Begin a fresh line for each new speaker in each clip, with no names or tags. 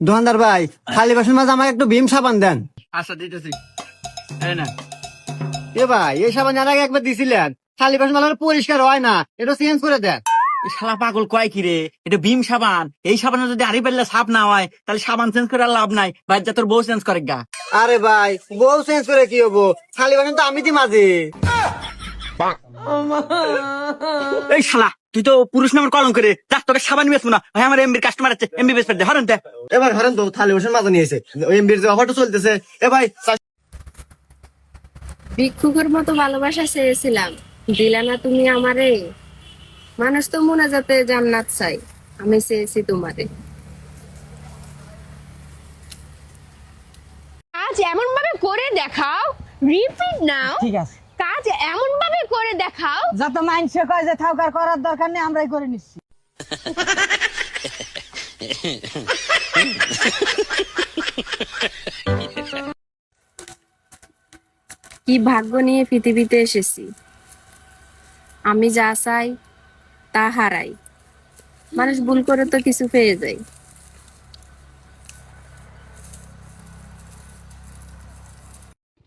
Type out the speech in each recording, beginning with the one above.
দোকানদার ভাই, খালি বাসন মাঝে আমাকে একটু ভীম সাবান দেন।
আচ্ছা দিতেছি, এই না।
এ ভাই, এই সাবান এর আগে একবার দিছিলেন, খালি বাসন মাঝে পরিষ্কার হয় না, এটা চেঞ্জ করে দেন।
এই শালা পাগল কয় কি রে, এটা ভীম সাবান। এই সাবানে যদি আড়ি বেললে সাপ না হয় তাহলে সাবান চেঞ্জ করে আর লাভ নাই, ভাই যা তোর বউ চেঞ্জ করে গা।
আরে ভাই, বউ চেঞ্জ করে কি হবো, খালি বাসন তো আমি দি মাঝে।
এই শালা তুই তো পুরুষ নামের কলম করে যাক, তোকে সাবান বেচবো না ভাই, আমার এমবির কাস্টমার আছে, এমবি বেচবে দে, হরেন দে।
এবার ধরেন তো, থালি বাসন মাঝে নিয়েছে, ওই এমবির যে অফারটা চলতেছে। এ ভাই,
ভিক্ষুকের মতো ভালোবাসা চেয়েছিলাম, দিলা না তুমি আমারে। মানুষ তো মনে যাতে জান্নাত চাই, আমি চেয়েছি তোমারে।
কাজ এমন ভাবে করে দেখাও, রিপিট নাও।
ঠিক আছে,
কাজ এমন ভাবে করে দেখাও
যত মাইন্ডসে কয় যে থাকার করার দরকার নেই, আমরাই করে নিচ্ছি।
কি ভাগ্য নিয়ে পৃথিবীতে এসেছি, আমি যা চাই তা হারাই। মানুষ ভুল করে তো কিছু পেয়ে যায়।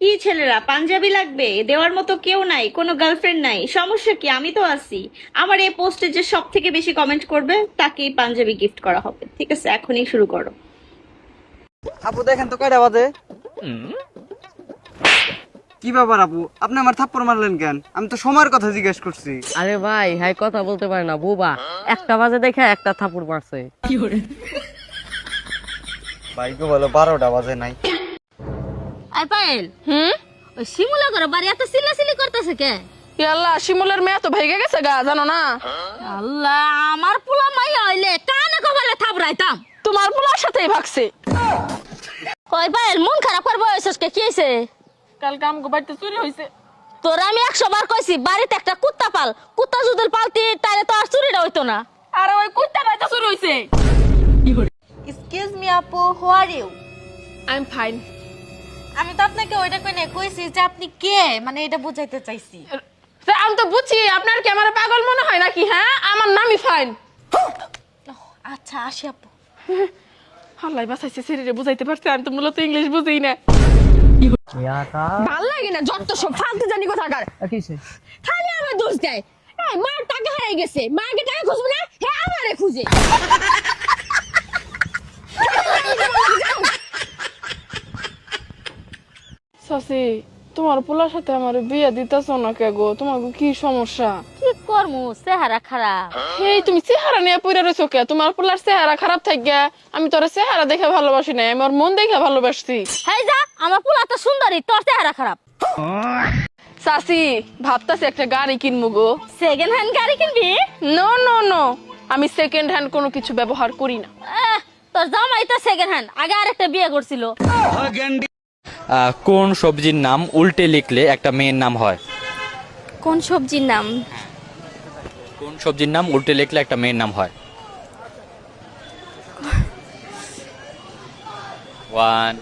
কি ছেলেরা, পাঞ্জাবি লাগবে? দেওয়ার মতো কেউ নাই, কোনো গার্লফ্রেন্ড নাই, সমস্যা কি? আমি তো আছি। আমার এই পোস্টে যে সব থেকে বেশি কমেন্ট করবে তাকেই পাঞ্জাবি গিফট করা হবে। ঠিক আছে, এখনই শুরু করো।
আপু দেখেন তো কয়টা বাজে। কি ব্যাপার আপু, আপনি আমার থাপ্পড় মারলেন কেন? আমি তো সময়ের কথা জিজ্ঞেস করছি।
আরে ভাই, হাই কথা বলতে পারে না বুবা, একটা বাজে দেখে একটা থাপুর মারছে।
ভাইকে বলো 12টা বাজে নাই।
আর পায়েল, ওই শিমুলা করে বাড়ি এত চিল্লাচিল্লি করতেছে কে?
আল্লাহ, শিমুলের মেয়ে তো ভেগে গেছে গা, জানো না?
আল্লাহ, আমার পোলা মাইয়া হইলে কানে কপালে থাপড়াইতাম।
তোমার পোলার সাথেই ভাগছে।
কই পায়েল, মন খারাপ করবো কে? কি হয়েছে?
কালকে আমগো বাড়িতে চুরি হয়েছে।
তোর আমি 100 বার কইছি বাড়িতে একটা কুত্তা পাল, কুত্তা যদি পালতি তাহলে তো আর চুরিটা হইতো না।
আর ওই কুত্তা রাইতে চুরি হয়েছে।
এক্সকিউজ মি আপু, who are you?
I am fine.
আমি তো আপনাকে ওইটা কইছি যে আপনি কে, মানে এটা বুঝাইতে চাইছি।
আমি তো বুঝছি, আপনার কি আমার পাগল মনে হয় নাকি? হ্যাঁ, আমার নামই ফাইন।
আচ্ছা, আসি আপু।
আল্লাহ বাঁচাইছে, শরীরে বুঝাইতে পারছে, আমি তো মূলত ইংলিশ বুঝি না। ভাল লাগে না, যত সব ফালতু জানি কোথাকার। খালি আমার দোষ দেয়। এই মার টাকা হারিয়ে গেছে, মাকে টাকা খুঁজবে না, হ্যাঁ আমারে খুঁজে। সাসি, তোমার পোলার সাথে আমার বিয়ে দিতেছ না কে গো? তোমার কি সমস্যা?
কি করমু, চেহারা খারাপ।
এই তুমি চেহারা নিয়ে পড়ে রয়েছো কে? তোমার পোলার চেহারা খারাপ থাকে, আমি তোর চেহারা দেখে ভালোবাসি না, আমি ওর মন দেখে ভালোবাসছি।
হেই যা, আমার পোলা তো সুন্দরী, তোর চেহারা খারাপ।
সাসি, ভাবতাছি একটা গাড়ি কিনবো গো।
সেকেন্ড হ্যান্ড গাড়ি কিনবি?
নো নো নো, আমি সেকেন্ড হ্যান্ড কোনো কিছু ব্যবহার করি না।
তোর জামাই তো সেকেন্ড হ্যান্ড, আগে আরেকটা বিয়ে করছিল।
কোন সবজির নাম উল্টে লিখলে একটা মেয়ের নাম হয়?
কোন সবজির নাম?
কোন সবজির নাম উল্টে লিখলে একটা মেয়ের নাম হয়? 1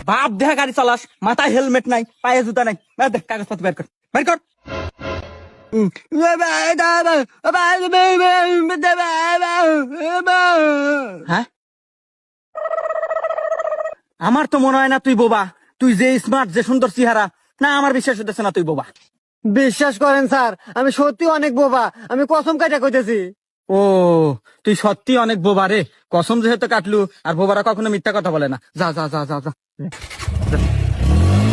বাপ দেখা গাড়ি চালাস, মাথায় হেলমেট নাই, পায়ে জুতা নাই, দেখ কাগজপত্র বের কর, বের কর। হ্যাঁ, আমার তো মনে হয় না তুই বোবা। তুই যে স্মার্ট, যে সুন্দর চেহারা, না আমার বিশ্বাস হতেছে না তুই বোবা।
বিশ্বাস করেন স্যার, আমি সত্যি অনেক বোবা, আমি কসম কাটা কইতেছি।
ও, তুই সত্যি অনেক বোবা রে। কসম যেহেতু কাটলু, আর বোবারা কখনো মিথ্যা কথা বলে না। যা যা যা যা যা।